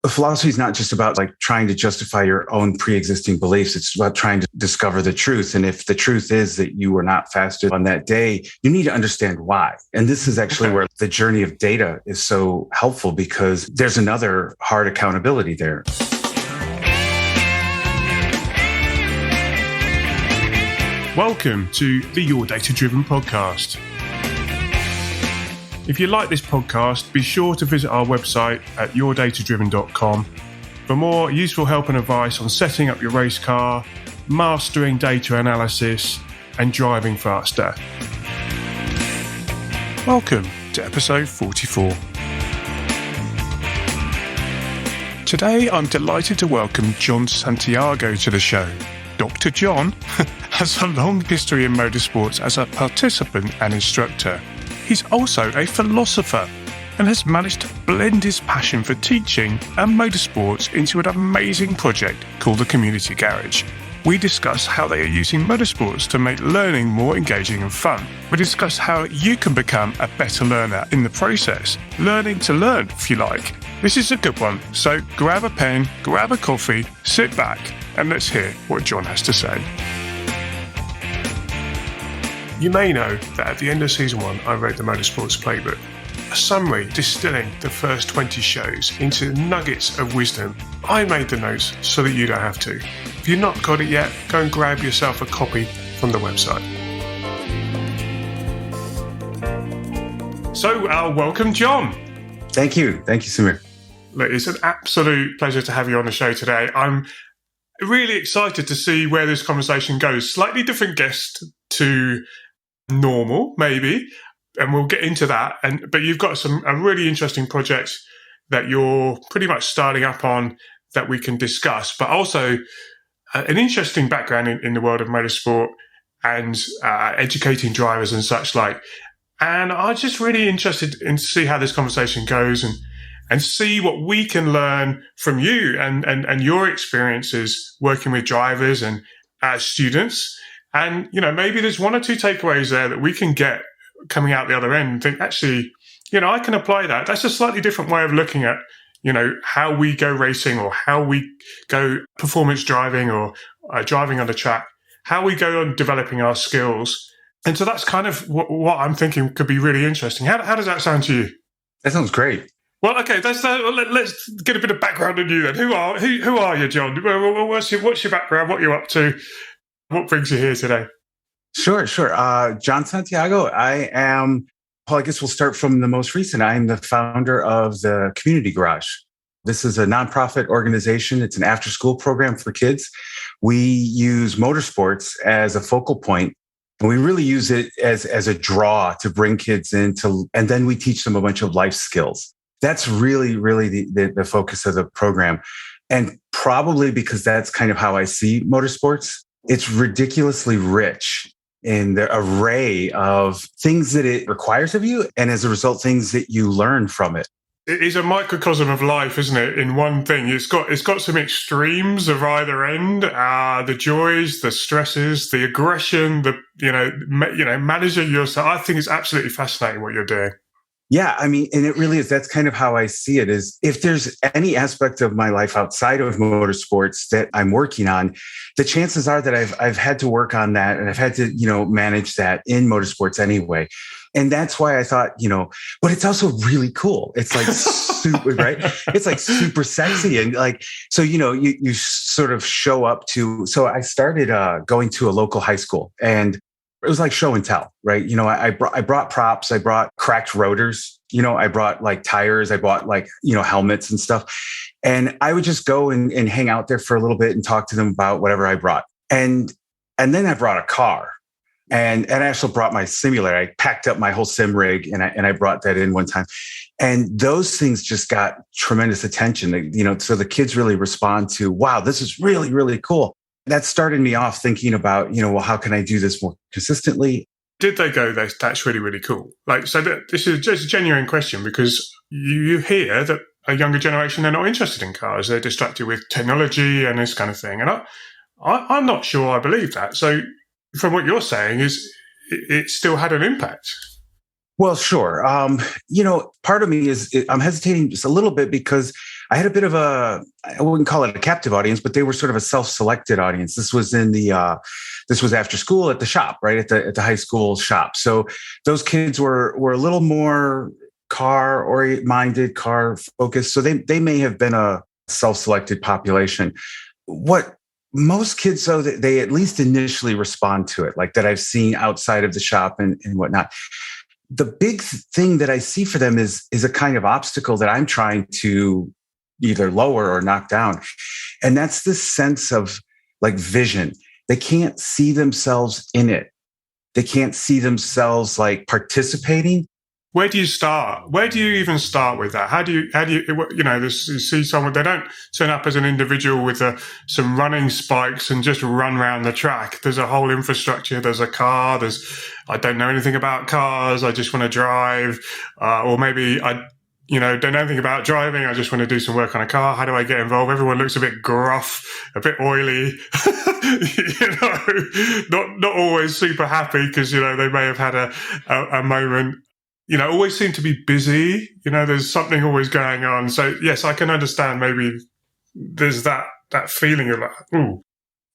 philosophy is not just about like trying to justify your own pre-existing beliefs. It's about trying to discover the truth. And if the truth is that you were not fasted on that day, you need to understand why. And this is actually where the journey of data is so helpful, because there's another hard accountability there. Welcome to the Your Data Driven podcast. If you like this podcast, be sure to visit our website at yourdatadriven.com for more useful help and advice on setting up your race car, mastering data analysis, and driving faster. Welcome to episode 44. Today, I'm delighted to welcome John Santiago to the show. Dr. John has a long history in motorsports as a participant and instructor. He's also a philosopher and has managed to blend his passion for teaching and motorsports into an amazing project called the Community Garage. We discuss how they are using motorsports to make learning more engaging and fun. We discuss how you can become a better learner in the process, learning to learn, if you like. This is a good one, so grab a pen, grab a coffee, sit back, and let's hear what John has to say. You may know that at the end of season 1, I wrote the Motorsports Playbook, a summary distilling the first 20 shows into nuggets of wisdom. I made the notes so that you don't have to. If you've not got it yet, go and grab yourself a copy from the website. So, welcome, John. Thank you. Thank you, Samir. Look, it's an absolute pleasure to have you on the show today. I'm really excited to see where this conversation goes. Slightly different guest to normal, maybe, and we'll get into that. But you've got a really interesting project that you're pretty much starting up on that we can discuss, but also an interesting background in the world of motorsport and educating drivers and such like. And I'm just really interested in see how this conversation goes and see what we can learn from you and your experiences working with drivers and students. And, you know, maybe there's one or two takeaways there that we can get coming out the other end and think, actually, you know, I can apply that. That's a slightly different way of looking at, you know, how we go racing or how we go performance driving or driving on the track, how we go on developing our skills. And so that's kind of what I'm thinking could be really interesting. How does that sound to you? That sounds great. Well, okay, let's get a bit of background on you then. Who are you, John? What's your background? What are you up to? What brings you here today? Sure. John Santiago. I guess we'll start from the most recent. I'm the founder of the Community Garage. This is a nonprofit organization. It's an after-school program for kids. We use motorsports as a focal point, and we really use it as a draw to bring kids into, and then we teach them a bunch of life skills. That's really, really the focus of the program. And probably because that's kind of how I see motorsports, it's ridiculously rich in the array of things that it requires of you. And as a result, things that you learn from it. It is a microcosm of life, isn't it? In one thing, it's got some extremes of either end, the joys, the stresses, the aggression, managing yourself. I think it's absolutely fascinating what you're doing. Yeah, I mean, and it really is. That's kind of how I see it, is if there's any aspect of my life outside of motorsports that I'm working on, the chances are that I've had to work on that and I've had to, manage that in motorsports anyway. And that's why I thought, but it's also really cool. It's like super, right? It's like super sexy. And like, so, you sort of show up to, so I started going to a local high school, and it was like show and tell, right? I brought props, I brought cracked rotors, I brought like tires, I bought like, helmets and stuff. And I would just go and hang out there for a little bit and talk to them about whatever I brought. And then I brought a car, and I also brought my simulator. I packed up my whole sim rig and I brought that in one time. And those things just got tremendous attention, so the kids really respond to, wow, this is really, really cool. That started me off thinking about, well, how can I do this more consistently? Did they go, that's really, really cool? Like, so this is just a genuine question, because you hear that a younger generation, they're not interested in cars. They're distracted with technology and this kind of thing. And I'm not sure I believe that. So from what you're saying is it still had an impact. Well, sure. Part of me I'm hesitating just a little bit because I had a bit of I wouldn't call it a captive audience, but they were sort of a self-selected audience. This was this was after school at the shop, right? At the high school shop. So those kids were a little more minded, car focused. So they may have been a self-selected population. What most kids, though, that they at least initially respond to it, like that I've seen outside of the shop and whatnot. The big thing that I see for them is a kind of obstacle that I'm trying to either lower or knock down. And that's this sense of like vision. They can't see themselves in it. They can't see themselves like participating. Where do you start? Where do you even start with that? How do you, you see someone, they don't turn up as an individual with some running spikes and just run around the track. There's a whole infrastructure. There's a car. I don't know anything about cars. I just want to drive. Or maybe I, don't know anything about driving. I just want to do some work on a car. How do I get involved? Everyone looks a bit gruff, a bit oily, not always super happy because, they may have had a moment. Always seem to be busy. There's something always going on. So yes, I can understand maybe there's that feeling of ooh.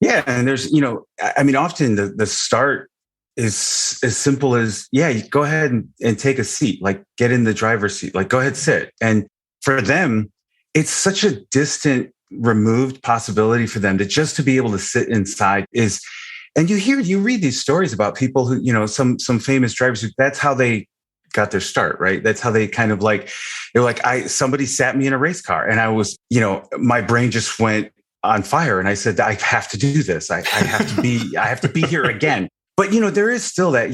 Yeah. And there's, often the start is as simple as, you go ahead and take a seat, like get in the driver's seat, like go ahead, sit. And for them, it's such a distant, removed possibility for them to be able to sit inside is, and you read these stories about people who, some famous drivers who that's how they got their start, right? That's how they kind of somebody sat me in a race car and I was, my brain just went on fire. And I said, I have to do this. I have to be here again. But, there is still that,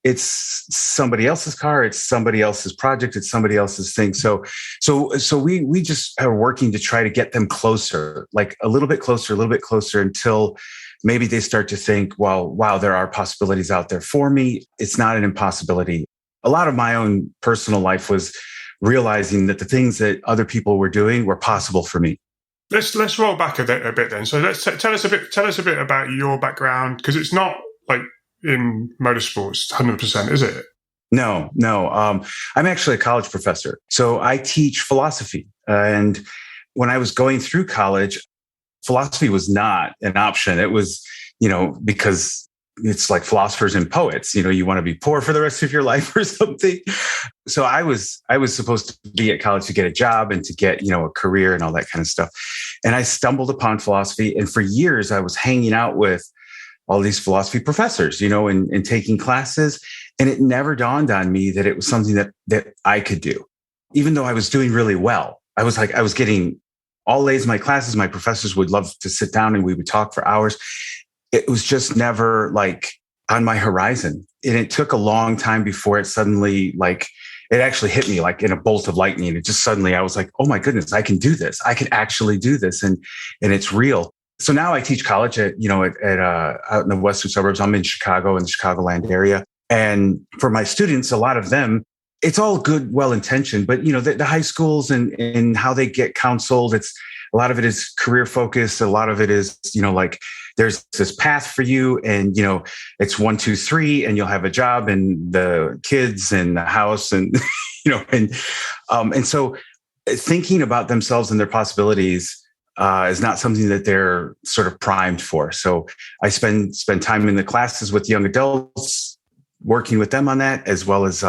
it's somebody else's car. It's somebody else's project. It's somebody else's thing. So we just are working to try to get them closer, like a little bit closer until maybe they start to think, well, wow, there are possibilities out there for me. It's not an impossibility. A lot of my own personal life was realizing that the things that other people were doing were possible for me. Let's roll back a bit then. So let's tell us a bit about your background, because it's not like in motorsports 100%, is it? No. I'm actually a college professor. So I teach philosophy. And when I was going through college, philosophy was not an option. It was, because it's like philosophers and poets, you want to be poor for the rest of your life or something. So I was supposed to be at college to get a job and to get, a career and all that kind of stuff. And I stumbled upon philosophy. And for years I was hanging out with all these philosophy professors, and taking classes. And it never dawned on me that it was something that I could do, even though I was doing really well. I was getting all A's in my classes. My professors would love to sit down and we would talk for hours. It was just never like on my horizon. And it took a long time before it suddenly, it actually hit me like in a bolt of lightning. It just suddenly, I was like, oh my goodness, I can do this. I can actually do this. And it's real. So now I teach college at out in the western suburbs. I'm in Chicago, in the Chicagoland area. And for my students, a lot of them, it's all good, well-intentioned, but the high schools and how they get counseled, a lot of it is career focused. A lot of it is, there's this path for you and, it's 1, 2, 3, and you'll have a job and the kids and the house and, and so thinking about themselves and their possibilities is not something that they're sort of primed for. So I spend time in the classes with young adults, working with them on that, as well as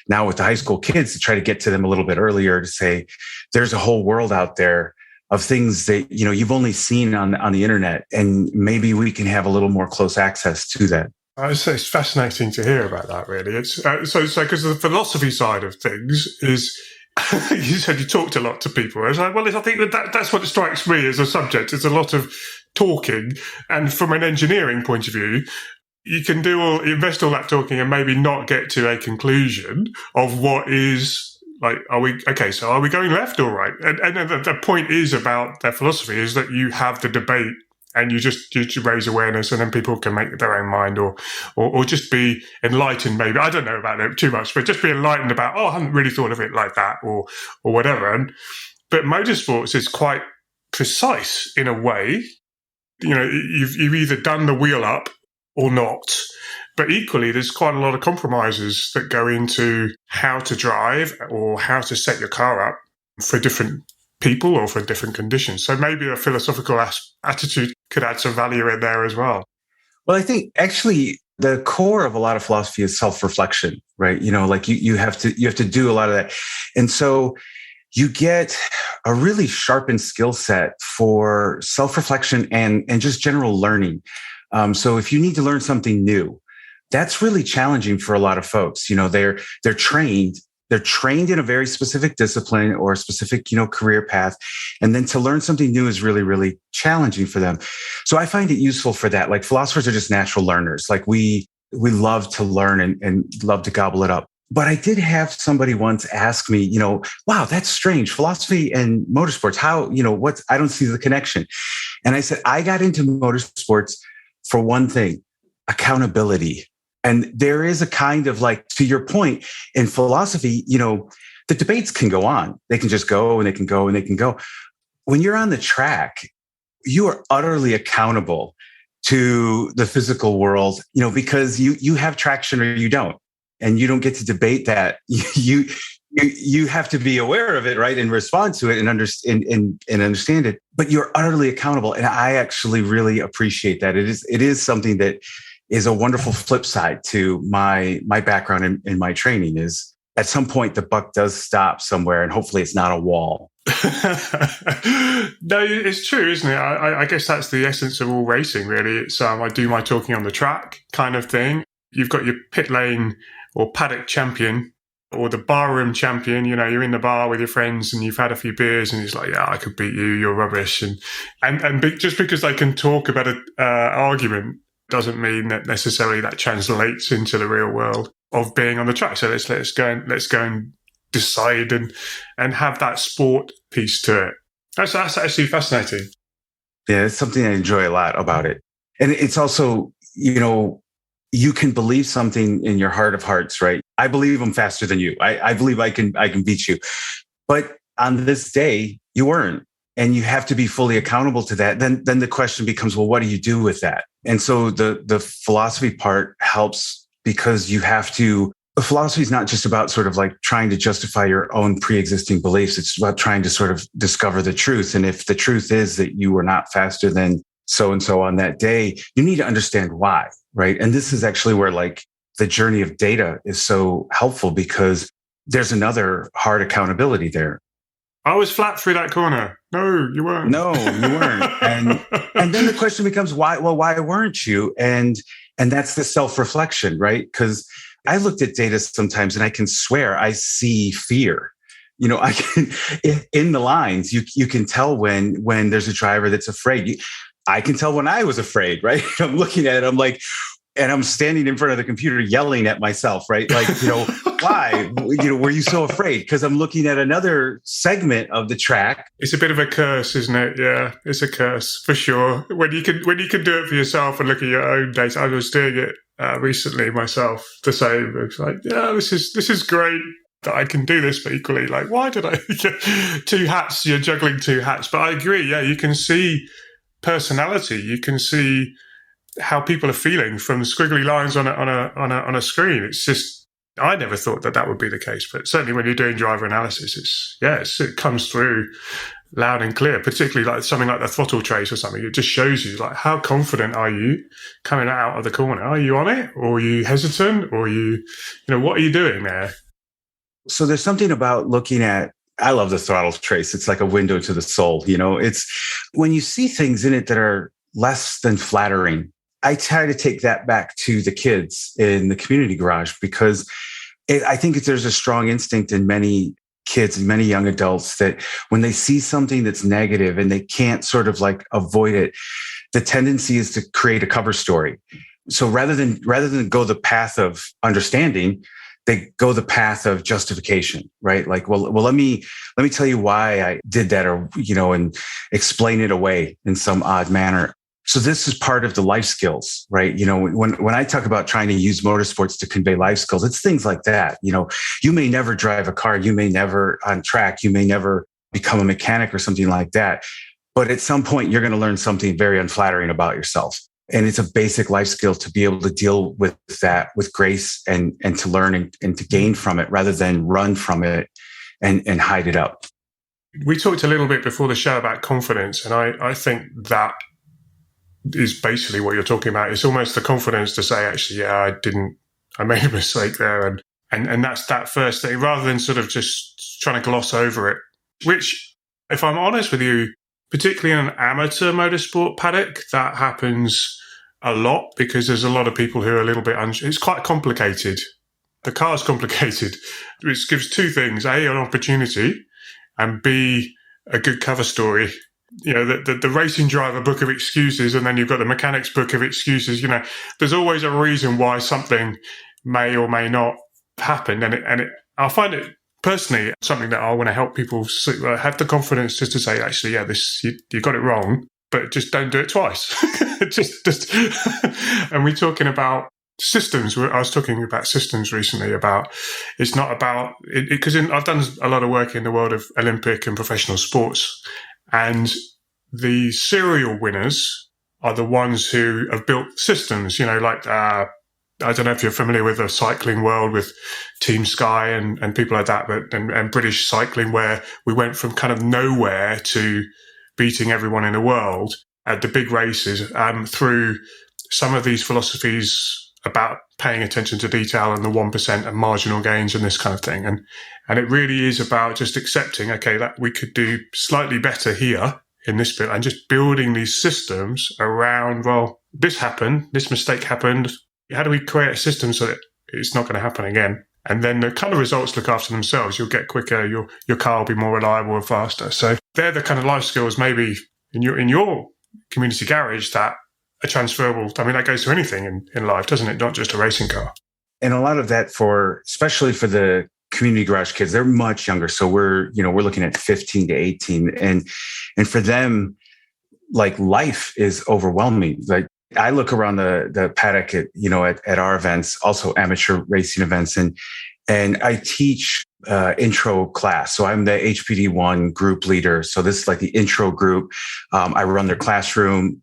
now with the high school kids to try to get to them a little bit earlier to say, there's a whole world out there of things that, you've only seen on the internet, and maybe we can have a little more close access to that. It's fascinating to hear about that, really. It's so because the philosophy side of things is, you said you talked a lot to people. I was like, well, I think that's what strikes me as a subject. It's a lot of talking. And from an engineering point of view, you can invest all that talking and maybe not get to a conclusion of what is like, are we going left or right? And the point is about their philosophy is that you have the debate and you raise awareness, and then people can make their own mind or just be enlightened. Maybe, I don't know about it too much, but just be enlightened about, I haven't really thought of it like that or whatever. But motorsports is quite precise in a way. You've either done the wheel up or not. But equally, there's quite a lot of compromises that go into how to drive or how to set your car up for different people or for different conditions. So maybe a philosophical attitude could add some value in there as well. Well, I think actually the core of a lot of philosophy is self-reflection, right? Like you have to do a lot of that. And so you get a really sharpened skill set for self-reflection and just general learning. So if you need to learn something new, that's really challenging for a lot of folks. They're trained in a very specific discipline or a specific, career path. And then to learn something new is really, really challenging for them. So I find it useful for that. Like philosophers are just natural learners. Like we love to learn and love to gobble it up. But I did have somebody once ask me, wow, that's strange. Philosophy and motorsports, how, I don't see the connection. And I said, I got into motorsports for one thing, accountability. And there is a kind of like, to your point, in philosophy, the debates can go on. They can just go and they can go and they can go. When you're on the track, you are utterly accountable to the physical world, because you have traction or you don't. And you don't get to debate that. You have to be aware of it, right? And respond to it and understand it. But you're utterly accountable. And I actually really appreciate that. It is something that is a wonderful flip side to my background and my training. Is at some point the buck does stop somewhere, and hopefully it's not a wall. No, it's true, isn't it? I guess that's the essence of all racing, really. It's I do my talking on the track kind of thing. You've got your pit lane or paddock champion or the barroom champion. You're in the bar with your friends and you've had a few beers and it's like, yeah, I could beat you. You're rubbish. And just because they can talk about an argument doesn't mean that necessarily that translates into the real world of being on the track. So let's go and decide and have that sport piece to it. That's actually fascinating. Yeah, it's something I enjoy a lot about it. And it's also, you can believe something in your heart of hearts, right? I believe I'm faster than you. I believe I can beat you. But on this day, you weren't. And you have to be fully accountable to that. Then the question becomes, well, what do you do with that? And so the philosophy part helps, because you have to. Philosophy is not just about sort of like trying to justify your own pre-existing beliefs. It's about trying to sort of discover the truth. And if the truth is that you were not faster than so-and-so on that day, you need to understand why, right? And this is actually where like the journey of data is so helpful, because there's another hard accountability there. I was flat through that corner. No, you weren't. No, you weren't. And then the question becomes, why? Well, why weren't you? And that's the self-reflection, right? Because I looked at data sometimes and I can swear I see fear. I can, in the lines, you can tell when there's a driver that's afraid. I can tell when I was afraid, right? I'm looking at it, I'm like, and I'm standing in front of the computer yelling at myself, right? Like, why? Were you so afraid? Because I'm looking at another segment of the track. It's a bit of a curse, isn't it? Yeah, it's a curse for sure. When you can do it for yourself and look at your own data. I was doing it recently myself. The same. It's like, yeah, this is great that I can do this, but equally, like, why did I two hats? You're juggling two hats. But I agree. Yeah, you can see personality. You can see how people are feeling from squiggly lines on a screen. It's just, I never thought that would be the case, but certainly when you're doing driver analysis, it comes through loud and clear, particularly like something like the throttle trace or something. It just shows you like, how confident are you coming out of the corner? Are you on it, or are you hesitant, or are you, what are you doing there? So there's something about looking at, I love the throttle trace. It's like a window to the soul. It's when you see things in it that are less than flattering. I try to take that back to the kids in the community garage, because I think there's a strong instinct in many kids and many young adults that when they see something that's negative and they can't sort of like avoid it, the tendency is to create a cover story. So rather than go the path of understanding, they go the path of justification, right? Like, well, let me tell you why I did that, or, and explain it away in some odd manner. So this is part of the life skills, right? When I talk about trying to use motorsports to convey life skills, it's things like that. You may never drive a car, you may never on track, you may never become a mechanic or something like that. But at some point, you're going to learn something very unflattering about yourself. And it's a basic life skill to be able to deal with that with grace and to learn and to gain from it rather than run from it and hide it up. We talked a little bit before the show about confidence, and I think that is basically what you're talking about. It's almost the confidence to say, actually, yeah, I made a mistake there. And that's that first thing, rather than sort of just trying to gloss over it, which, if I'm honest with you, particularly in an amateur motorsport paddock, that happens a lot because there's a lot of people who are a little bit it's quite complicated. The car's complicated, which gives two things: A, an opportunity, and B, a good cover story. You know, the racing driver book of excuses, and then you've got the mechanic's book of excuses. You know, there's always a reason why something may or may not happen, and I find it personally something that I want to help people have the confidence just to say, actually, yeah, you got it wrong, but just don't do it twice. just and we're talking about systems. I was talking about systems recently. About it's not about it because I've done a lot of work in the world of Olympic and professional sports, and the serial winners are the ones who have built systems. You know, like I don't know if you're familiar with the cycling world with Team Sky and people like that, but and British cycling, where we went from kind of nowhere to beating everyone in the world at the big races through some of these philosophies about paying attention to detail and the 1% and marginal gains and this kind of thing. And it really is about just accepting, okay, that we could do slightly better here in this bit, and just building these systems around, well, this happened, this mistake happened. How do we create a system so that it's not going to happen again? And then the kind of results look after themselves. You'll get quicker. Your car will be more reliable and faster. So they're the kind of life skills maybe in your community garage that are transferable. I mean, that goes to anything in life, doesn't it? Not just a racing car. And a lot of that especially for the community garage kids, they're much younger. So we're looking at 15 to 18. And for them, like, life is overwhelming. Like, I look around the paddock at our events, also amateur racing events, and I teach intro class. So I'm the HPD1 group leader. So this is like the intro group. I run their classroom.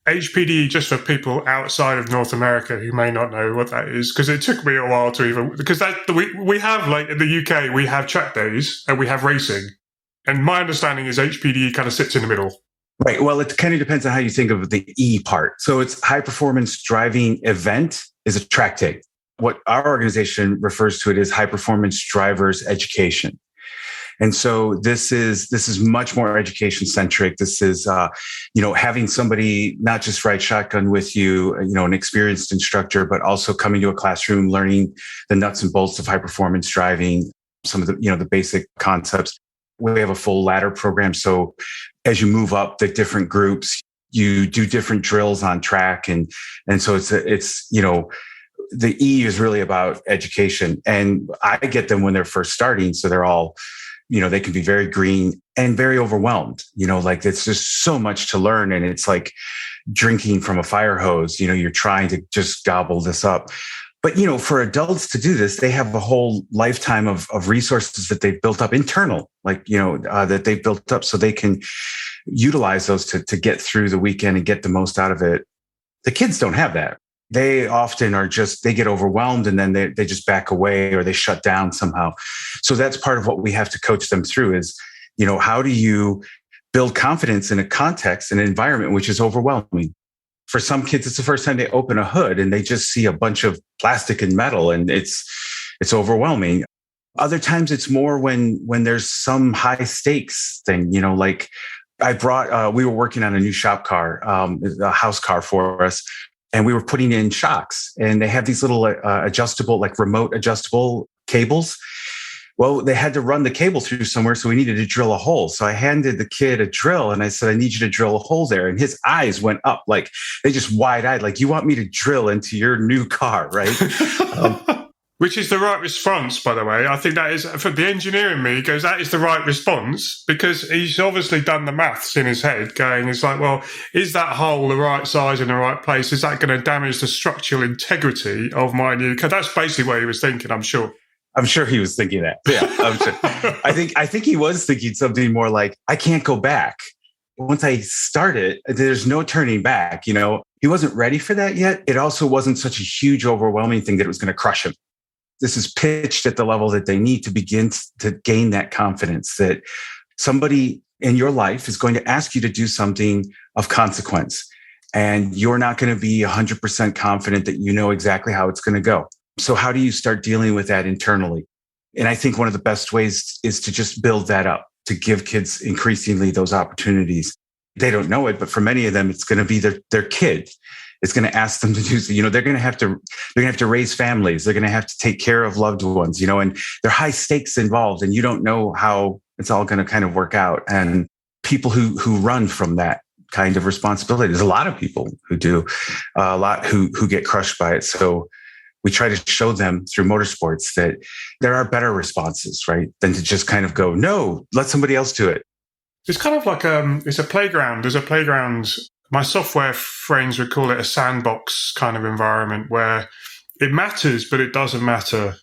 HPD, just for people outside of North America who may not know what that is, because it took me a while to even, because we have, like, in the UK, we have track days and we have racing. And my understanding is HPD kind of sits in the middle. Right. Well, it kind of depends on how you think of the E part. So it's high performance driving event is a track day. What our organization refers to it as high performance drivers education. And so this is much more education centric. This is, having somebody not just ride shotgun with you, an experienced instructor, but also coming to a classroom, learning the nuts and bolts of high performance driving, some of the basic concepts. We have a full ladder program. So as you move up the different groups, you do different drills on track. And so it's the E is really about education. And I get them when they're first starting. So they're all, they can be very green and very overwhelmed, like it's just so much to learn. And it's like drinking from a fire hose, you're trying to just gobble this up. But, for adults to do this, they have a whole lifetime of resources that they've built up internal, like, that they've built up so they can utilize those to get through the weekend and get the most out of it. The kids don't have that. They often they get overwhelmed and then they just back away or they shut down somehow. So that's part of what we have to coach them through is, how do you build confidence in a context, an environment which is overwhelming? For some kids, it's the first time they open a hood and they just see a bunch of plastic and metal and it's overwhelming. Other times it's more when there's some high stakes thing, like we were working on a new shop car, a house car for us, and we were putting in shocks and they have these little adjustable, like remote adjustable cables. Well, they had to run the cable through somewhere, so we needed to drill a hole. So I handed the kid a drill and I said, I need you to drill a hole there. And his eyes went up, like they just wide-eyed, like, you want me to drill into your new car, right? Which is the right response, by the way. I think that is, for the engineer in me, goes, that is the right response, because he's obviously done the maths in his head, going, it's like, well, is that hole the right size in the right place? Is that going to damage the structural integrity of my new car? That's basically what he was thinking, I'm sure. I'm sure he was thinking that. Yeah, I'm sure. I think he was thinking something more like, I can't go back. Once I start it, there's no turning back. He wasn't ready for that yet. It also wasn't such a huge, overwhelming thing that it was going to crush him. This is pitched at the level that they need to begin to gain that confidence that somebody in your life is going to ask you to do something of consequence. And you're not going to be 100% confident that you know exactly how it's going to go. So how do you start dealing with that internally? And I think one of the best ways is to just build that up, to give kids increasingly those opportunities. They don't know it, but for many of them, it's going to be their kid. It's going to ask them to do, they're going to have to raise families. They're going to have to take care of loved ones, and there are high stakes involved, and you don't know how it's all going to kind of work out. And people who run from that kind of responsibility, there's a lot of people who do, a lot who get crushed by it. So we try to show them through motorsports that there are better responses, right? Than to just kind of go, no, let somebody else do it. It's kind of like it's a playground. There's a playground. My software friends would call it a sandbox kind of environment where it matters, but it doesn't matter.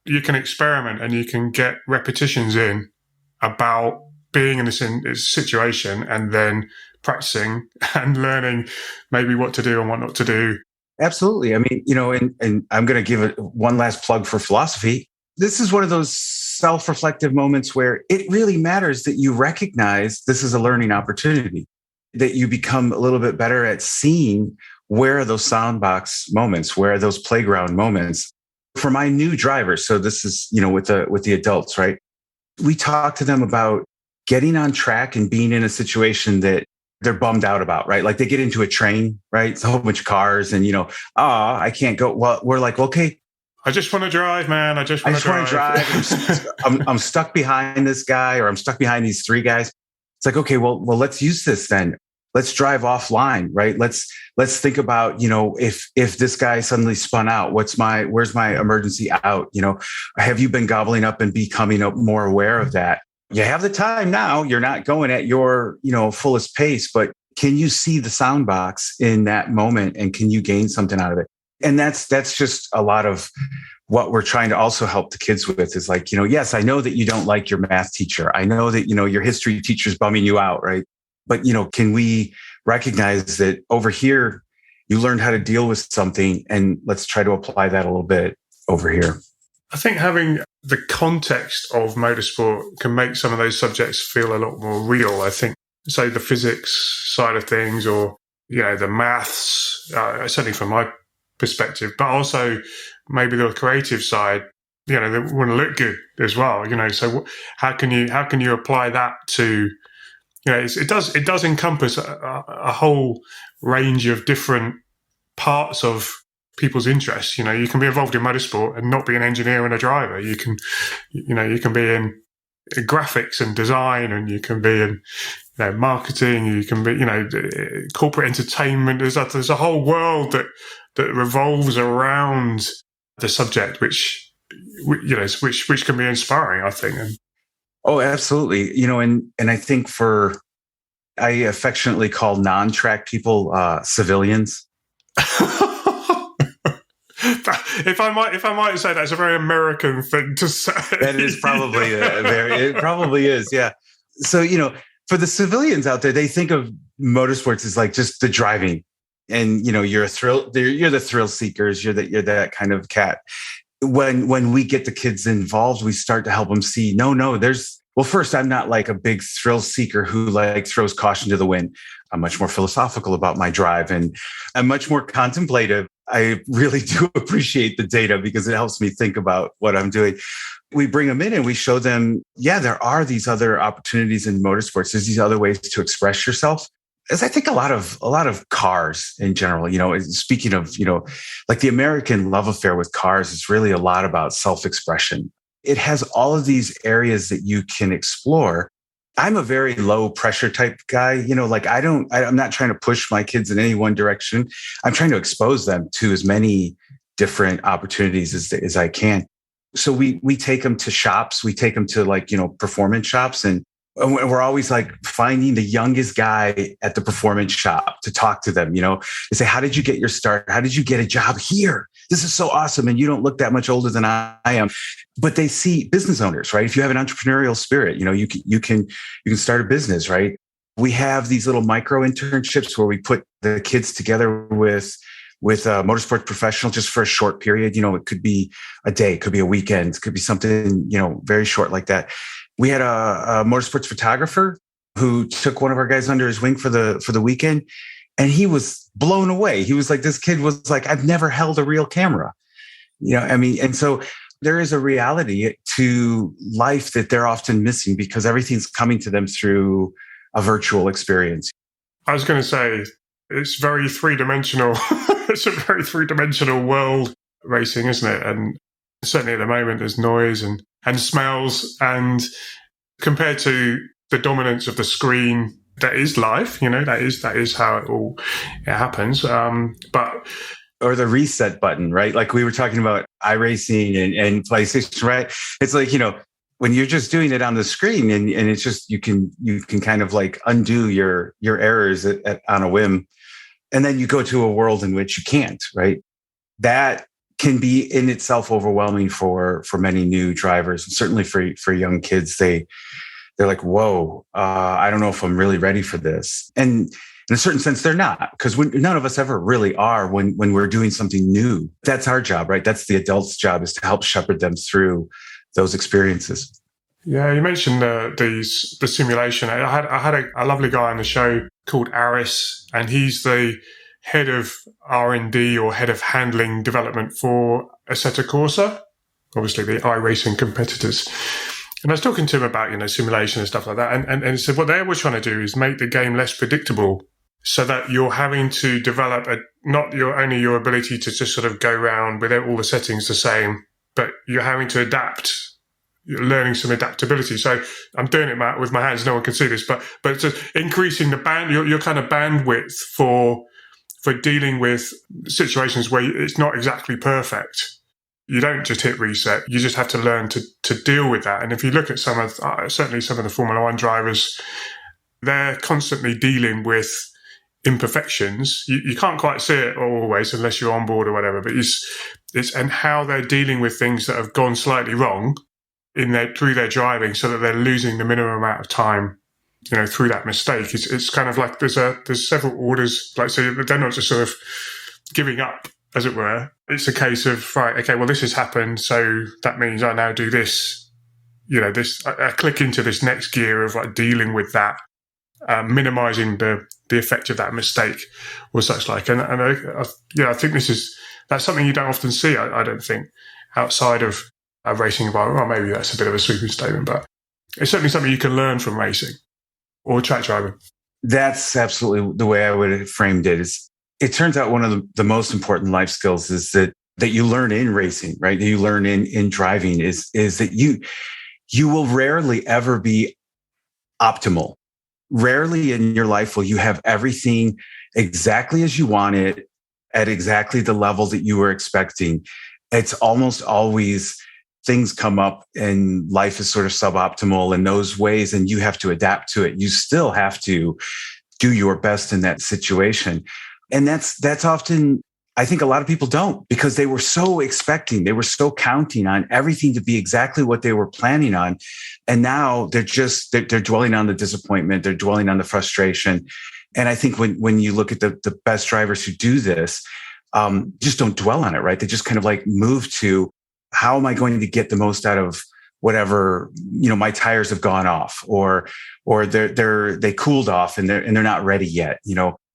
You can experiment and you can get repetitions in about being in this situation and then practicing and learning maybe what to do and what not to do. Absolutely. I mean, and I'm going to give it one last plug for philosophy. This is one of those self-reflective moments where it really matters that you recognize this is a learning opportunity, that you become a little bit better at seeing where are those soundbox moments, where are those playground moments. For my new drivers, so this is, with the adults, right? We talk to them about getting on track and being in a situation that they're bummed out about, right? Like they get into a train, right? It's a whole bunch of cars and, I can't go. Well, we're like, okay. I just want to drive, man. I just want to drive. I'm stuck behind this guy, or I'm stuck behind these three guys. It's like, okay, well, let's use this then. Let's drive offline, right? Let's think about, if this guy suddenly spun out, where's my emergency out? Have you been gobbling up and becoming more aware of that? You have the time now. You're not going at your, fullest pace, but can you see the sound box in that moment and can you gain something out of it? And that's just a lot of what we're trying to also help the kids with is like, yes, I know that you don't like your math teacher. I know that, your history teacher's bumming you out, right? But, can we recognize that over here, you learned how to deal with something and let's try to apply that a little bit over here. I think having the context of motorsport can make some of those subjects feel a lot more real. I think, say, the physics side of things or, the maths, certainly from my perspective, but also maybe the creative side, they want to look good as well, so how can you apply that to, it does encompass a whole range of different parts of people's interests. You can be involved in motorsport and not be an engineer and a driver. You can be in graphics and design, and you can be in marketing. You can be corporate entertainment. There's a whole world that revolves around the subject, which can be inspiring, I think. Oh, absolutely. And I think I affectionately call non-track people civilians. If I might say, that's a very American thing to say. That is probably it probably is. Yeah. So, for the civilians out there, they think of motorsports as like just the driving and, you're the thrill seekers. You're that kind of cat. When we get the kids involved, we start to help them see, no, first, I'm not like a big thrill seeker who like throws caution to the wind. I'm much more philosophical about my drive and I'm much more contemplative. I really do appreciate the data because it helps me think about what I'm doing. We bring them in and we show them, there are these other opportunities in motorsports. There's these other ways to express yourself. As I think a lot of cars in general, speaking of, like the American love affair with cars is really a lot about self-expression. It has all of these areas that you can explore. I'm a very low pressure type guy, I'm not trying to push my kids in any one direction. I'm trying to expose them to as many different opportunities as I can. So we take them to shops. We take them to performance shops, and we're always like finding the youngest guy at the performance shop to talk to them, they say, how did you get your start? How did you get a job here? This is so awesome. And you don't look that much older than I am, but they see business owners, right? If you have an entrepreneurial spirit, you can start a business, right? We have these little micro internships where we put the kids together with a motorsport professional just for a short period. It could be a day, it could be a weekend, it could be something, very short like that. We had a motorsports photographer who took one of our guys under his wing for the weekend, and he was blown away. He was like, this kid was like, I've never held a real camera. And so there is a reality to life that they're often missing because everything's coming to them through a virtual experience. I was going to say, it's very three-dimensional. It's a very three-dimensional world, racing, isn't it? And certainly at the moment, there's noise and smells. And compared to the dominance of the screen, that is life, that is how it happens. Or the reset button, right? Like we were talking about iRacing and PlayStation, right? It's like, when you're just doing it on the screen and it's just, you can kind of like undo your errors on a whim. And then you go to a world in which you can't, right? That can be in itself overwhelming for many new drivers. And certainly for young kids, they're like, whoa, I don't know if I'm really ready for this. And in a certain sense, they're not, because none of us ever really are when we're doing something new. That's our job, right? That's the adult's job, is to help shepherd them through those experiences. Yeah, you mentioned the simulation. I had a lovely guy on the show called Aris, and he's the head of R&D or head of handling development for Assetto Corsa, obviously the iRacing competitors. And I was talking to him about, simulation and stuff like that. And he said what they were trying to do is make the game less predictable so that you're having to develop not only your ability to just sort of go around with all the settings the same, but you're having to adapt. You're learning some adaptability. So I'm doing it with my hands. No one can see this, but it's just increasing the your kind of bandwidth for dealing with situations where it's not exactly perfect. You don't just hit reset. You just have to learn to deal with that. And if you look at certainly some of the Formula One drivers, they're constantly dealing with imperfections. You can't quite see it always unless you're on board or whatever, but it's and how they're dealing with things that have gone slightly wrong through their driving, so that they're losing the minimum amount of time, through that mistake. It's kind of like there's several orders, like, so they're not just sort of giving up, as it were. It's a case of, right, okay, well, this has happened, so that means I now do this. I click into this next gear of like dealing with that, minimizing the effect of that mistake or such like. And I think that's something you don't often see. I don't think outside of a racing environment. Well, maybe that's a bit of a sweeping statement, but it's certainly something you can learn from racing or track driving. That's absolutely the way I would have framed it. It turns out one of the most important life skills is that you learn in racing, right? That you learn in driving is that you will rarely ever be optimal. Rarely in your life will you have everything exactly as you want it at exactly the level that you were expecting. It's almost always things come up and life is sort of suboptimal in those ways, and you have to adapt to it. You still have to do your best in that situation. And that's often, I think a lot of people don't, because they were so expecting, they were so counting on everything to be exactly what they were planning on. And now they're dwelling on the disappointment. They're dwelling on the frustration. And I think when you look at the best drivers who do this, just don't dwell on it, right? They just kind of like move to, how am I going to get the most out of whatever, my tires have gone off or they cooled off and they're not ready yet.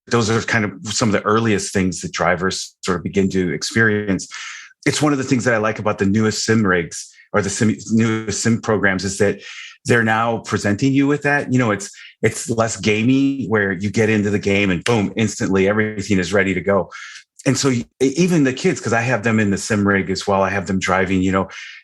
Those are kind of some of the earliest things that drivers sort of begin to experience. It's one of the things that I like about the newest sim rigs or the newest sim programs is that they're now presenting you with that. It's less gamey, where you get into the game and boom, instantly everything is ready to go. And so even the kids, because I have them in the sim rig as well, I have them driving,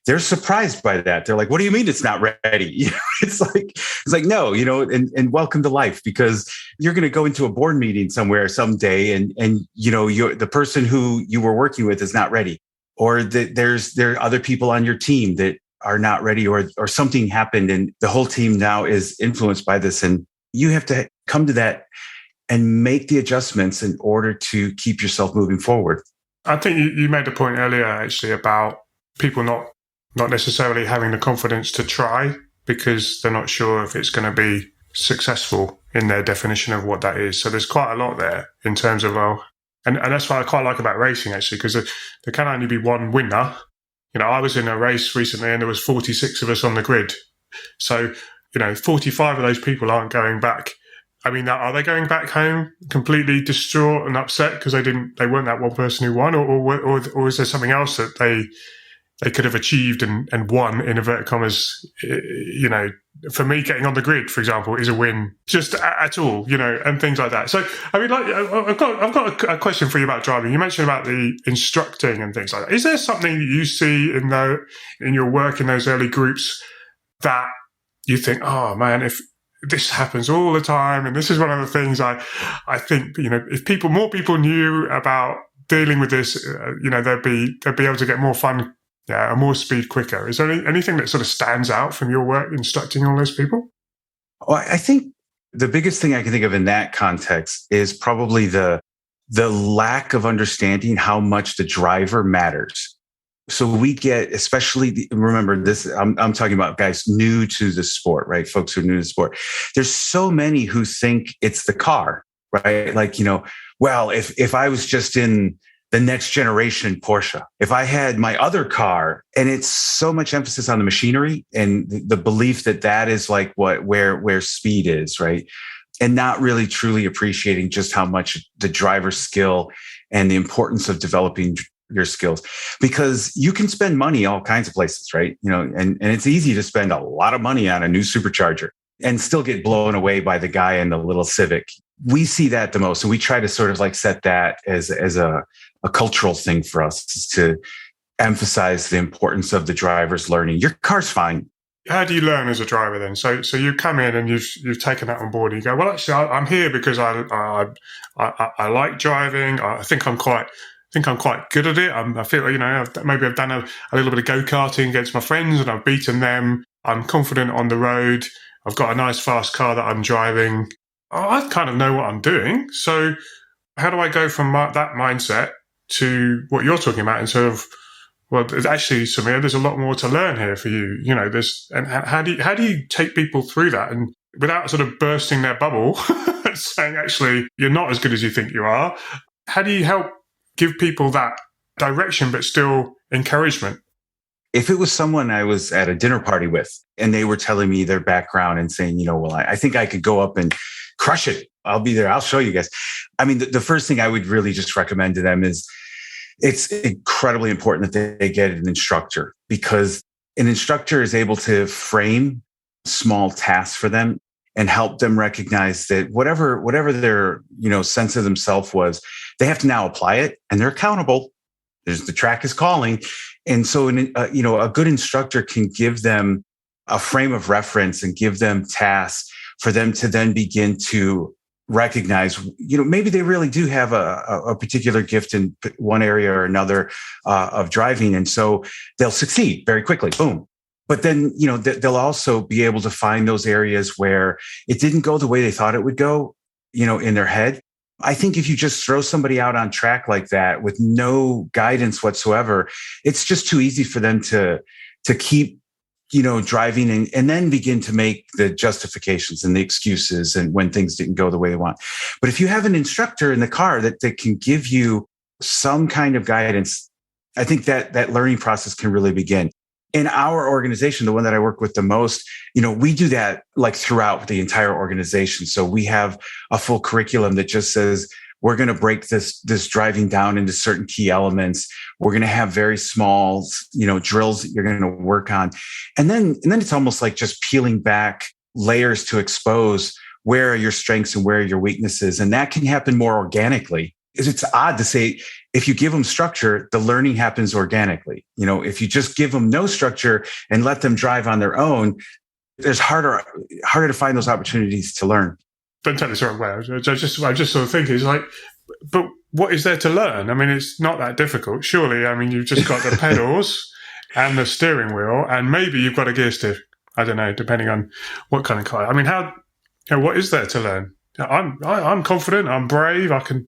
they're surprised by that. They're like, what do you mean it's not ready? It's like, no, and welcome to life, because you're going to go into a board meeting somewhere someday and the person who you were working with is not ready, or that there are other people on your team that are not ready, or something happened and the whole team now is influenced by this. And you have to come to that and make the adjustments in order to keep yourself moving forward. I think you made a point earlier, actually, about people not necessarily having the confidence to try because they're not sure if it's going to be successful in their definition of what that is. So there's quite a lot there in terms of, and that's what I quite like about racing, actually, because there can only be one winner. I was in a race recently and there was 46 of us on the grid. So, 45 of those people aren't going back. I mean, are they going back home completely distraught and upset because they weren't that one person who won, or is there something else that they could have achieved and won, in inverted commas? For me, getting on the grid, for example, is a win just at all, and things like that. So, I mean, I've got a question for you about driving. You mentioned about the instructing and things like that. Is there something that you see in your work in those early groups that you think, oh man, if this happens all the time, and this is one of the things I think, if more people knew about dealing with this, they'd be able to get more fun, more speed quicker. Is there anything that sort of stands out from your work instructing all those people? Well, I think the biggest thing I can think of in that context is probably the lack of understanding how much the driver matters. So we get, remember this, I'm talking about guys new to the sport, right? Folks who are new to the sport. There's so many who think it's the car, right? Like, well, if I was just in the next generation Porsche, if I had my other car, and it's so much emphasis on the machinery and the belief that is like where speed is, right? And not really truly appreciating just how much the driver's skill and the importance of developing your skills, because you can spend money all kinds of places, right? And it's easy to spend a lot of money on a new supercharger and still get blown away by the guy in the little Civic. We see that the most. And we try to sort of like set that as a cultural thing for us, is to emphasize the importance of the driver's learning. Your car's fine. How do you learn as a driver then? So you come in and you've taken that on board and you go, well, actually, I'm here because I like driving. I think I'm quite good at it. I feel like, maybe I've done a little bit of go-karting against my friends and I've beaten them. I'm confident on the road. I've got a nice fast car that I'm driving. I kind of know what I'm doing. So how do I go from that mindset to what you're talking about, and sort of, well, actually, Samir, there's a lot more to learn here for you. And how do you take people through that, and without sort of bursting their bubble, saying actually you're not as good as you think you are? How do you help give people that direction but still encouragement? If it was someone I was at a dinner party with and they were telling me their background and saying, well, I think I could go up and crush it. I'll be there. I'll show you guys. I mean, the first thing I would really just recommend to them is it's incredibly important that they get an instructor, because an instructor is able to frame small tasks for them and help them recognize that whatever their, sense of themselves was, they have to now apply it, and they're accountable. The track is calling. And so, a good instructor can give them a frame of reference and give them tasks for them to then begin to recognize, maybe they really do have a particular gift in one area or another of driving. And so they'll succeed very quickly. Boom. But then, they'll also be able to find those areas where it didn't go the way they thought it would go, in their head. I think if you just throw somebody out on track like that with no guidance whatsoever, it's just too easy for them to keep, driving and then begin to make the justifications and the excuses and when things didn't go the way they want. But if you have an instructor in the car that can give you some kind of guidance, I think that learning process can really begin. In our organization, the one that I work with the most, we do that like throughout the entire organization. So we have a full curriculum that just says, we're going to break this driving down into certain key elements. We're going to have very small, drills that you're going to work on. And then it's almost like just peeling back layers to expose where are your strengths and where are your weaknesses. And that can happen more organically. It's odd to say, if you give them structure, the learning happens organically. If you just give them no structure and let them drive on their own, it's harder to find those opportunities to learn. Don't take this the wrong way. I just sort of think it's like, but what is there to learn? I mean, it's not that difficult. Surely, I mean, you've just got the pedals and the steering wheel, and maybe you've got a gear stick. I don't know, depending on what kind of car. I mean, what is there to learn? I'm confident. I'm brave. I can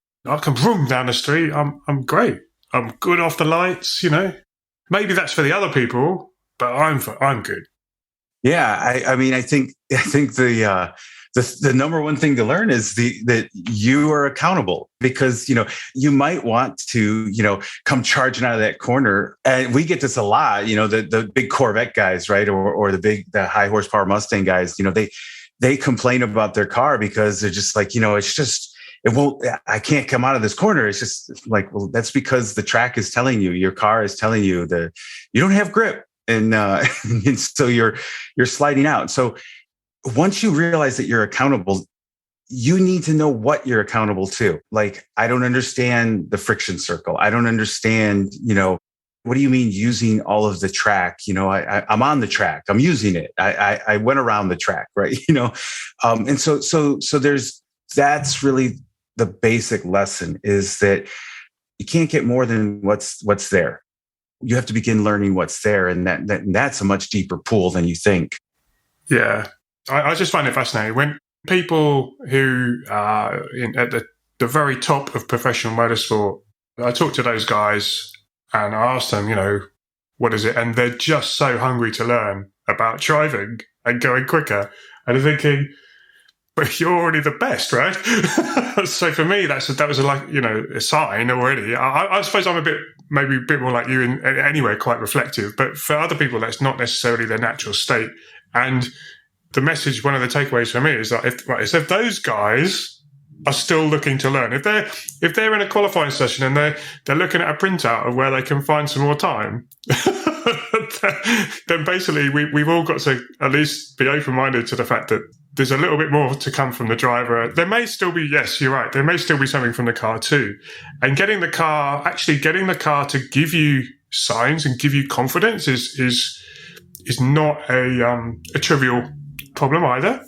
vroom down the street. I'm great. I'm good off the lights. Maybe that's for the other people, but I'm good. Yeah, I mean, I think the number one thing to learn is that you are accountable, because, you might want to, come charging out of that corner. And we get this a lot, the big Corvette guys, right? Or the high horsepower Mustang guys, they complain about their car because they're just like, I can't come out of this corner. It's just like, well, that's because the track is telling you, your car is telling you that you don't have grip. And, and so you're sliding out. So once you realize that you're accountable, you need to know what you're accountable to. Like, I don't understand the friction circle. I don't understand, what do you mean using all of the track? I'm on the track. I'm using it. I went around the track, right? And so that's really the basic lesson, is that you can't get more than what's there. You have to begin learning what's there. And that's a much deeper pool than you think. Yeah. I just find it fascinating when people who are at the very top of professional motorsport, I talk to those guys and I ask them, what is it? And they're just so hungry to learn about driving and going quicker. And I'm thinking, but you're already the best, right? So for me, that was a sign already. I suppose I'm maybe a bit more like you in anyway, quite reflective. But for other people, that's not necessarily their natural state. And the message, one of the takeaways for me is that if those guys are still looking to learn, if they're in a qualifying session and they're looking at a printout of where they can find some more time, then basically we've all got to at least be open-minded to the fact that there's a little bit more to come from the driver. There may still be, yes, you're right, there may still be something from the car too. And getting the car to give you signs and give you confidence is not a trivial problem either.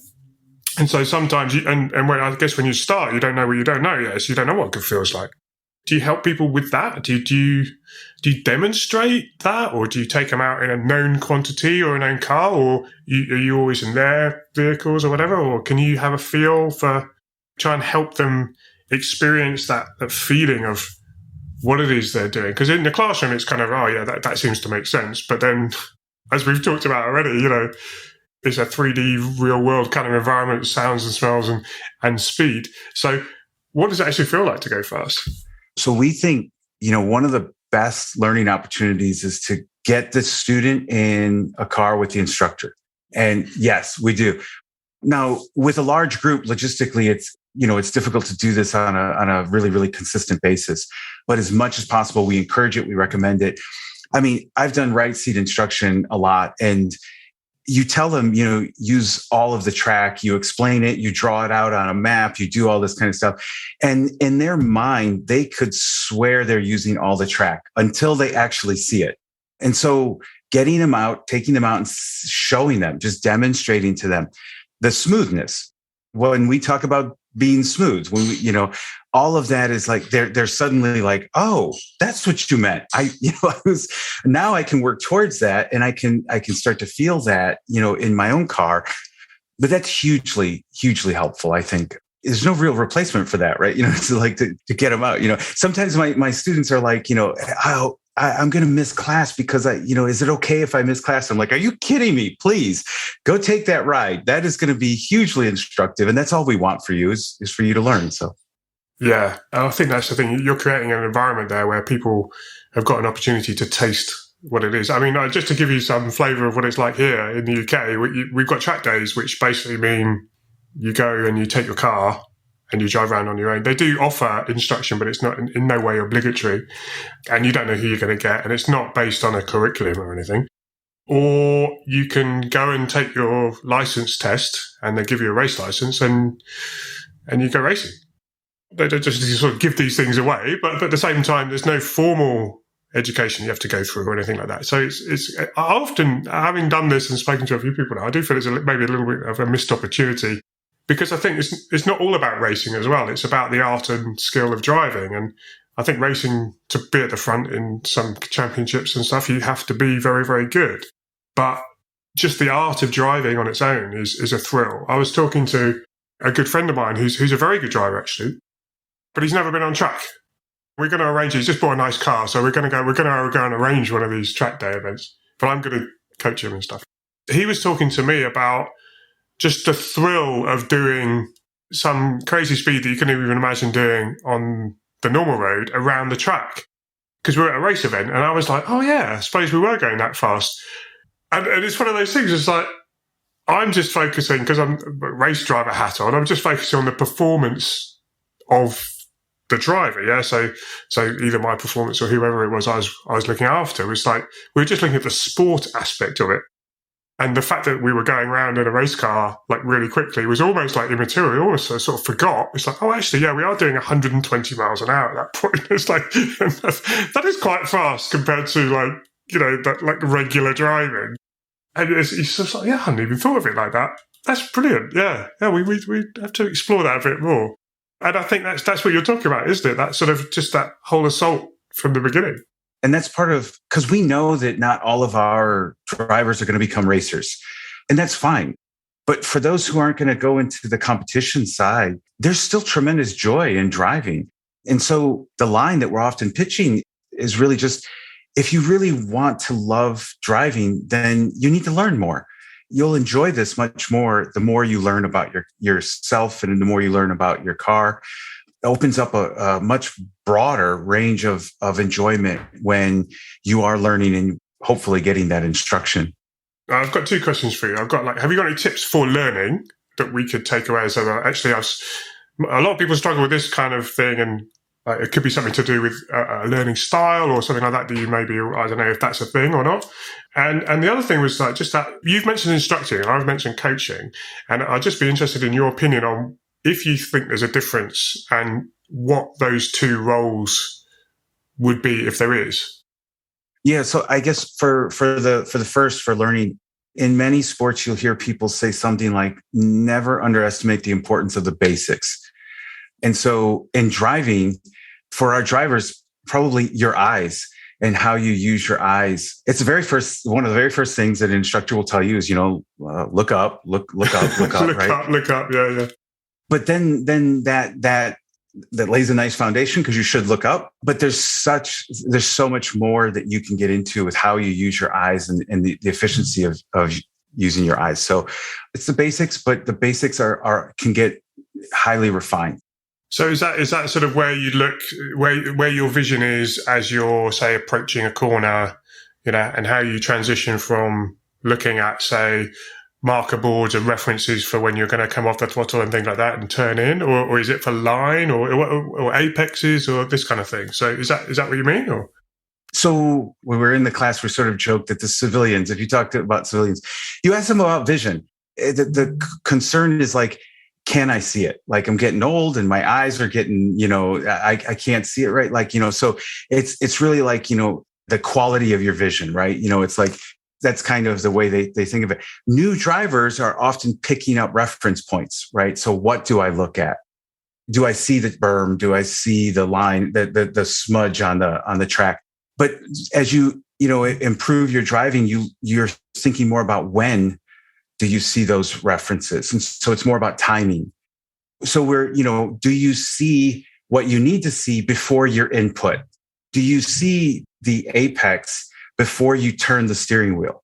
And so sometimes I guess when you start, you don't know what you don't know yet, so you don't know what good feels like. Do you help people with that? Do you demonstrate that, or do you take them out in a known quantity or a known car, or are you always in their vehicles or whatever? Or can you have a feel for, try and help them experience that feeling of what it is they're doing? Because in the classroom, it's kind of, oh yeah, that seems to make sense. But then, as we've talked about already, it's a 3D real world kind of environment, sounds and smells and speed. So what does it actually feel like to go fast? So we think, one of the best learning opportunities is to get the student in a car with the instructor. And yes, we do. Now, with a large group, logistically, it's difficult to do this on a really, really consistent basis. But as much as possible, we encourage it. We recommend it. I mean, I've done right seat instruction a lot, and you tell them, use all of the track, you explain it, you draw it out on a map, you do all this kind of stuff. And in their mind, they could swear they're using all the track until they actually see it. And so getting them out, taking them out and showing them, just demonstrating to them the smoothness. When we talk about being smooth, when we, all of that is like, they're suddenly like, oh, that's what you meant. Now I can work towards that, and I can start to feel that, in my own car. But that's hugely, hugely helpful, I think. There's no real replacement for that, right? It's like to get them out. Sometimes my students are like, I'm going to miss class because is it okay if I miss class? I'm like, are you kidding me? Please go take that ride. That is going to be hugely instructive. And that's all we want for you is for you to learn. So. Yeah. I think that's the thing. You're creating an environment there where people have got an opportunity to taste what it is. I mean, just to give you some flavor of what it's like here in the UK, we've got track days, which basically mean you go and you take your car and you drive around on your own. They do offer instruction, but it's not in no way obligatory. And you don't know who you're going to get. And it's not based on a curriculum or anything. Or you can go and take your license test and they give you a race license and you go racing. They don't just sort of give these things away, but at the same time, there's no formal education you have to go through or anything like that. So it's often, having done this and spoken to a few people now, I do feel it's maybe a little bit of a missed opportunity. Because I think it's not all about racing as well. It's about the art and skill of driving. And I think racing, to be at the front in some championships and stuff, you have to be very, very good. But just the art of driving on its own is a thrill. I was talking to a good friend of mine who's a very good driver, actually, but he's never been on track. We're going to arrange it. He's just bought a nice car. So we're going to go and arrange one of these track day events. But I'm going to coach him and stuff. He was talking to me about just the thrill of doing some crazy speed that you couldn't even imagine doing on the normal road around the track. Because we were at a race event, and I was like, oh yeah, I suppose we were going that fast. And it's one of those things, it's like, I'm just focusing, because I'm a race driver hat on, I'm just focusing on the performance of the driver, yeah? So either my performance or whoever it was I was looking after, was like, we were just looking at the sport aspect of it. And the fact that we were going around in a race car like really quickly was almost like immaterial. Almost I sort of forgot. It's like, oh, actually, yeah, we are doing 120 miles an hour at that point. It's like, that is quite fast compared to like, that like regular driving. And it's just like, yeah, I hadn't even thought of it like that. That's brilliant. Yeah, we have to explore that a bit more. And I think that's what you're talking about, isn't it? That sort of just that whole assault from the beginning. And that's part of, because we know that not all of our drivers are going to become racers, and that's fine. But for those who aren't going to go into the competition side, there's still tremendous joy in driving. And so the line that we're often pitching is really just, if you really want to love driving, then you need to learn more. You'll enjoy this much more the more you learn about yourself and the more you learn about your car. Opens up a much broader range of enjoyment when you are learning and hopefully getting that instruction. I've got two questions for you. I've got have you got any tips for learning that we could take away? So actually, a lot of people struggle with this kind of thing, and it could be something to do with a learning style or something like that. Do you maybe, I don't know if that's a thing or not. And the other thing was just that you've mentioned instructing and I've mentioned coaching, and I'd just be interested in your opinion on if you think there's a difference and what those two roles would be if there is. Yeah. So I guess for learning, in many sports, you'll hear people say something like, never underestimate the importance of the basics. And so in driving, for our drivers, probably your eyes and how you use your eyes. It's one of the very first things that an instructor will tell you is, look up, look up, right? Look up. Yeah. But then that lays a nice foundation, because you should look up. But there's so much more that you can get into with how you use your eyes and the efficiency of using your eyes. So it's the basics, but the basics can get highly refined. So is that sort of where you look, where your vision is as you're, say, approaching a corner, and how you transition from looking at, say, marker boards and references for when you're going to come off the throttle and things like that and turn in, or is it for line or apexes or this kind of thing? So is that what you mean? Or so when we were in the class, we sort of joked that the civilians, if you talk about civilians, you ask them about vision. The concern is like, can I see it? Like, I'm getting old and my eyes are getting, I can't see it right. Like, so it's really like, the quality of your vision, right? It's like, that's kind of the way they think of it. New drivers are often picking up reference points, right? So what do I look at? Do I see the berm? Do I see the line, the smudge on the track? But as you improve your driving, you're thinking more about when do you see those references? And so it's more about timing. So do you see what you need to see before your input? Do you see the apex before you turn the steering wheel?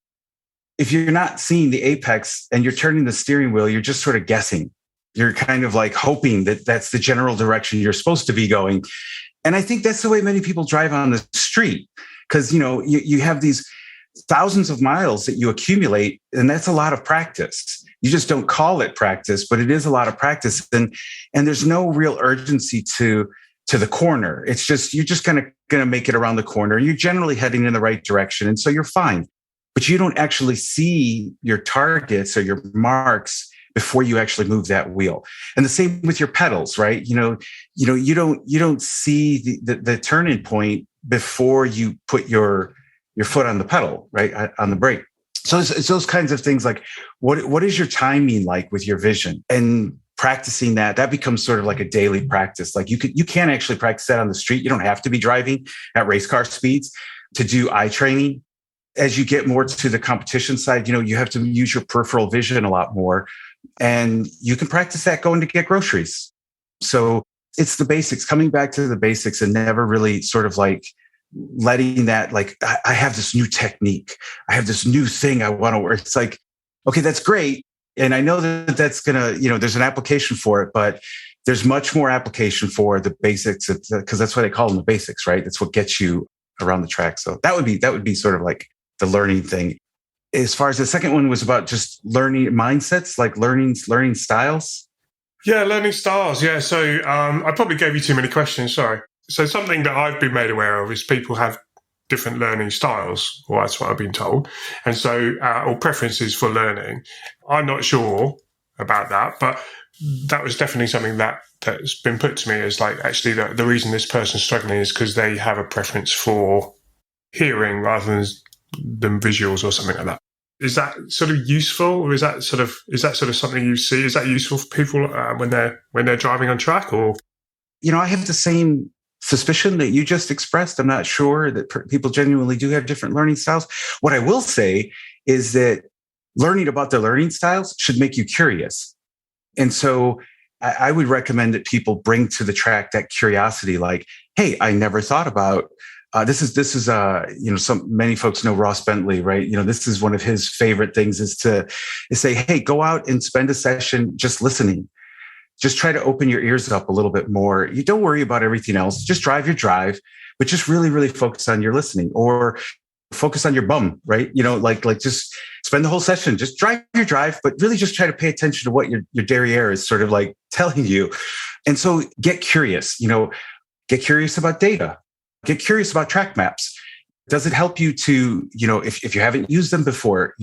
If you're not seeing the apex and you're turning the steering wheel, you're just sort of guessing. You're kind of like hoping that that's the general direction you're supposed to be going. And I think that's the way many people drive on the street, because, you have these thousands of miles that you accumulate, and that's a lot of practice. You just don't call it practice, but it is a lot of practice. And there's no real urgency to the corner. It's just, you're just going to make it around the corner. You're generally heading in the right direction. And so you're fine, but you don't actually see your targets or your marks before you actually move that wheel. And the same with your pedals, right? You don't see the turning point before you put your foot on the pedal, right? On the brake. So it's those kinds of things, like what is your timing like with your vision? And practicing that becomes sort of like a daily practice. Like you can actually practice that on the street. You don't have to be driving at race car speeds to do eye training. As you get more to the competition side, you have to use your peripheral vision a lot more, and you can practice that going to get groceries. So it's the basics, coming back to the basics, and never really sort of like letting that, like, I have this new technique. I have this new thing I want to work. It's like, okay, that's great. And I know that that's going to, there's an application for it, but there's much more application for the basics, because that's why they call them the basics, right? That's what gets you around the track. So that would be sort of like the learning thing. As far as the second one was about just learning mindsets, like learning styles. Yeah, learning styles. Yeah. So I probably gave you too many questions. Sorry. So something that I've been made aware of is people have different learning styles, or that's what I've been told. And so, or preferences for learning. I'm not sure about that, but that was definitely something that's been put to me as like, actually the reason this person's struggling is because they have a preference for hearing rather than visuals or something like that. Is that sort of useful, or is that sort of something you see? Is that useful for people when they're driving on track? Or, I have the same suspicion that you just expressed. I'm not sure that people genuinely do have different learning styles. What I will say is that learning about their learning styles should make you curious. And so I would recommend that people bring to the track that curiosity, like, hey, I never thought about this is many folks know Ross Bentley, right? This is one of his favorite things is to say, hey, go out and spend a session just listening. Just try to open your ears up a little bit more. You don't worry about everything else. Just drive your drive, but just really, really focus on your listening, or focus on your bum, right? Like just spend the whole session, just drive your drive, but really just try to pay attention to what your derriere is sort of like telling you. And so get curious, get curious about data, get curious about track maps. Does it help you to, if you haven't used them before,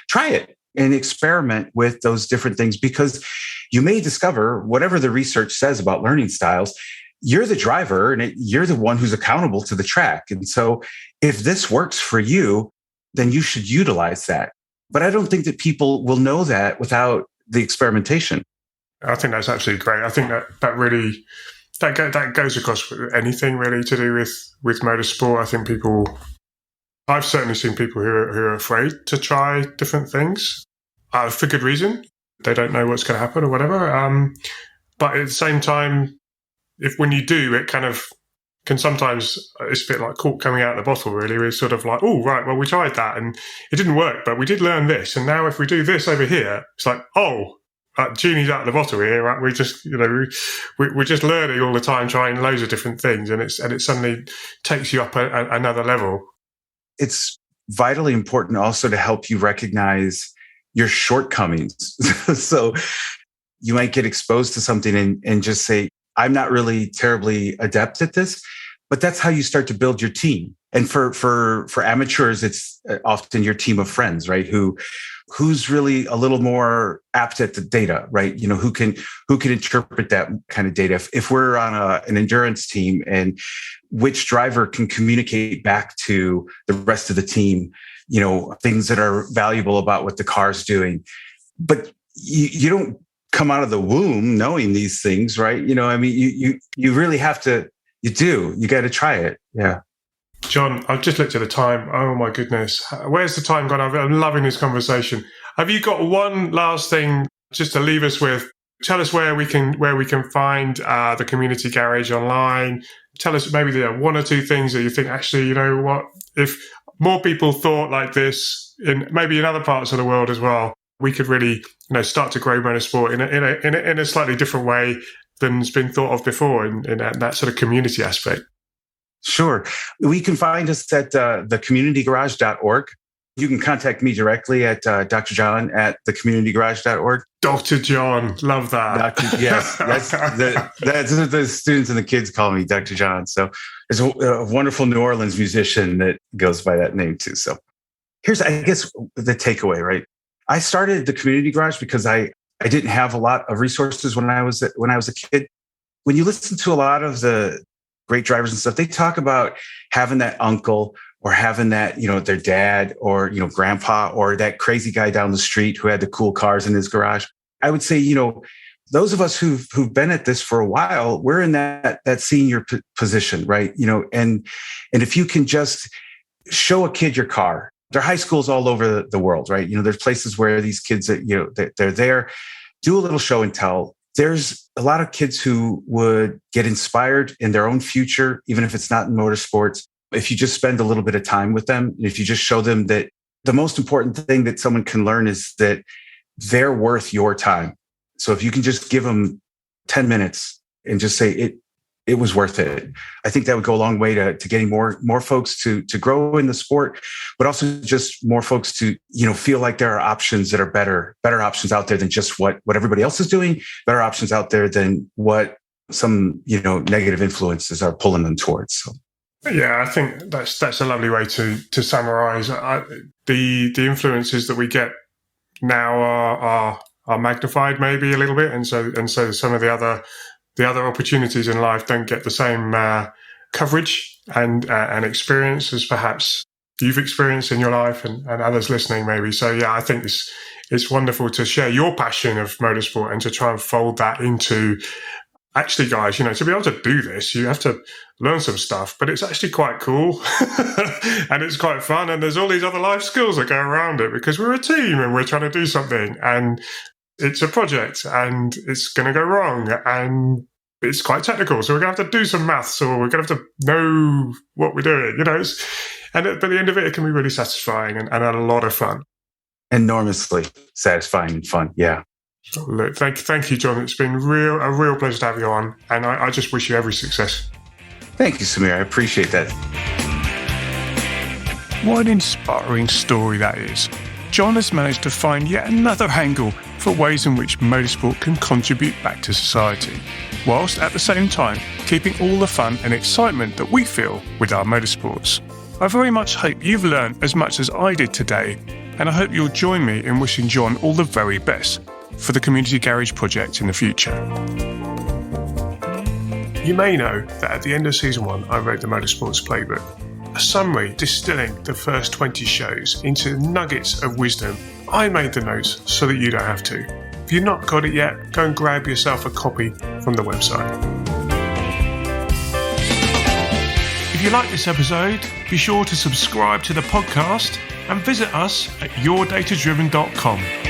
try it and experiment with those different things, because you may discover whatever the research says about learning styles, you're the driver and you're the one who's accountable to the track. And so if this works for you, then you should utilize that. But I don't think that people will know that without the experimentation. I think that's absolutely great. I think that really, that goes across anything really to do with motorsport. I think I've certainly seen people who are afraid to try different things for good reason. They don't know what's going to happen or whatever. But at the same time, when you do, it kind of can sometimes, it's a bit like cork coming out of the bottle, really. We're sort of like, oh, right, well, we tried that and it didn't work, but we did learn this. And now if we do this over here, it's like, oh, genie's out of the bottle here, right? We just, we're just learning all the time, trying loads of different things. And it suddenly takes you up another level. It's vitally important also to help you recognize your shortcomings. So you might get exposed to something and just say, I'm not really terribly adept at this, but that's how you start to build your team. And for amateurs, it's often your team of friends, right? Who's really a little more apt at the data, right? Who can interpret that kind of data. If we're on an endurance team, and which driver can communicate back to the rest of the team, things that are valuable about what the car's doing. But you don't come out of the womb knowing these things, right? You really have to, you got to try it. Yeah. John, I've just looked at the time. Oh my goodness. Where's the time gone? I'm loving this conversation. Have you got one last thing just to leave us with? Tell us where we can find the community garage online. Tell us maybe there are one or two things that you think, actually, what, if more people thought like this maybe in other parts of the world as well, we could really, start to grow motorsport in a slightly different way than's been thought of before in that sort of community aspect. Sure. We can find us at thecommunitygarage.org. You can contact me directly at Dr. John at thecommunitygarage.org. Dr. John, love that. Yes, that's the students and the kids call me Dr. John. So there's a wonderful New Orleans musician that goes by that name too. So here's, I guess, the takeaway, right? I started the community garage because I didn't have a lot of resources when I was a kid. When you listen to a lot of the great drivers and stuff, they talk about having that uncle or having that, their dad or, grandpa or that crazy guy down the street who had the cool cars in his garage. I would say, those of us who've been at this for a while, we're in that senior position, right? And if you can just show a kid your car, there are high schools all over the world, right? There's places where these kids that, they're there, do a little show and tell. There's a lot of kids who would get inspired in their own future, even if it's not in motorsports. If you just spend a little bit of time with them, if you just show them that the most important thing that someone can learn is that they're worth your time. So if you can just give them 10 minutes and just say it was worth it, I think that would go a long way to getting more folks to grow in the sport, but also just more folks to, feel like there are options that are better options out there than just what everybody else is doing, better options out there than what some, negative influences are pulling them towards. So. Yeah, I think that's a lovely way to summarize. The influences that we get now are magnified maybe a little bit, and so some of the other opportunities in life don't get the same coverage and experience as perhaps you've experienced in your life and others listening maybe. So yeah, I think it's wonderful to share your passion of motorsport and to try and fold that into, actually, guys, to be able to do this, you have to learn some stuff, but it's actually quite cool and it's quite fun. And there's all these other life skills that go around it because we're a team and we're trying to do something, and it's a project and it's going to go wrong and it's quite technical. So we're going to have to do some maths, or we're going to have to know what we're doing, but at the end of it, it can be really satisfying and a lot of fun. Enormously satisfying and fun. Yeah. Look, thank you, John. It's been a real pleasure to have you on, and I just wish you every success. Thank you, Samir. I appreciate that. What an inspiring story that is. John has managed to find yet another angle for ways in which motorsport can contribute back to society, whilst at the same time keeping all the fun and excitement that we feel with our motorsports. I very much hope you've learned as much as I did today, and I hope you'll join me in wishing John all the very best for the Community Garage project in the future. You may know that at the end of Season 1, I wrote the Motorsports Playbook, a summary distilling the first 20 shows into nuggets of wisdom. I made the notes so that you don't have to. If you've not got it yet, go and grab yourself a copy from the website. If you like this episode, be sure to subscribe to the podcast and visit us at yourdatadriven.com.